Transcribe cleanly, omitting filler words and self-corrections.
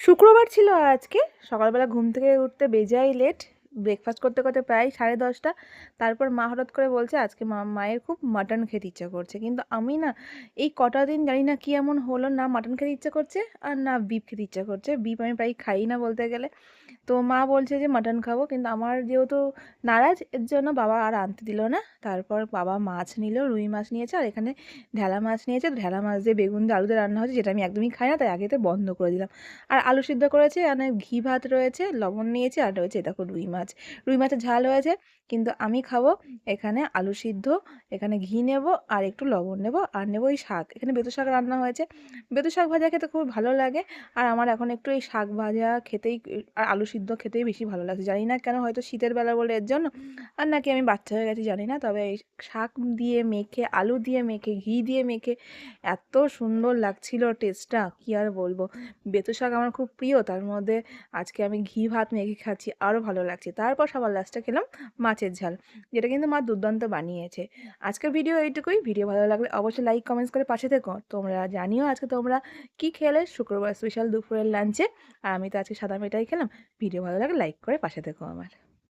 শুক্রবার ছিল আজকে। সকালবেলা ঘুম থেকে উঠতে বেজায় লেট। ব্রেকফাস্ট করতে করতে প্রায় 10:30। তারপর মা হঠাৎ করে বলছে আজকে মায়ের খুব মাটন খেতে ইচ্ছা করছে। কিন্তু আমি না এই কটা দিন জানি না কি এমন হলো, না মাটন খেতে ইচ্ছা করছে আর না বিফ খেতে ইচ্ছা করছে। বিফ আমি প্রায় খাই না বলতে গেলে। তো মা বলছে যে মাটন খাবো, কিন্তু আমার যেহেতু নারাজ, এর জন্য বাবা আর আনতে দিল না। তারপর বাবা মাছ নিল, রুই মাছ নিয়েছে আর এখানে ঢেলা মাছ নিয়েছে। ঢেলা মাছ দিয়ে বেগুন দিয়ে আলু দিয়ে রান্না হচ্ছে, যেটা আমি একদমই খাই না, তাই আগেতে বন্ধ করে দিলাম। আর আলু সিদ্ধ করেছে, মানে ঘি ভাত রয়েছে, লবণ নিয়েছি, আর রয়েছে দেখো রুই মাছ। রুই মাছের ঝাল হয়েছে, কিন্তু আমি খাবো এখানে আলু সিদ্ধ, এখানে ঘি নেব আর একটু লবণ নেব, আর নেব এই শাক। এখানে বেতো শাক রান্না হয়েছে। বেতো শাক ভাজা খেতে খুব ভালো লাগে। আর আমার এখন একটু এই শাক ভাজা খেতেই আর আলু সিদ্ধ খেতেই বেশি ভালো লাগছে। জানি না কেন, হয়তো শীতের বেলা বলে এর জন্য, আর নাকি আমি বাচ্চা হয়ে গেছি জানি না। তবে এই শাক দিয়ে মেখে, আলু দিয়ে মেখে, ঘি দিয়ে মেখে এত সুন্দর লাগছিল টেস্টটা, কি আর বলবো। বেতো শাক আমার খুব প্রিয়, তার মধ্যে আজকে আমি ঘি ভাত মেখে খাচ্ছি, আরও ভালো লাগছে। তারপর সবার লাস্টে খেলাম মাছের ঝাল, যেটা কিন্তু মা দুর্দান্ত বানিয়েছে। আজকের ভিডিও এইটুকুই। ভিডিও ভালো লাগলে অবশ্যই লাইক কমেন্টস করে পাশে থেকো। তোমরা জানিও আজকে তোমরা কি খেলে শুক্রবার স্পেশাল দুপুরের লাঞ্চে। আর আমি তো আজকে সাদা মিঠাই খেলাম। ভিডিও ভালো লাগলে লাইক করে পাশে থেকো আমার।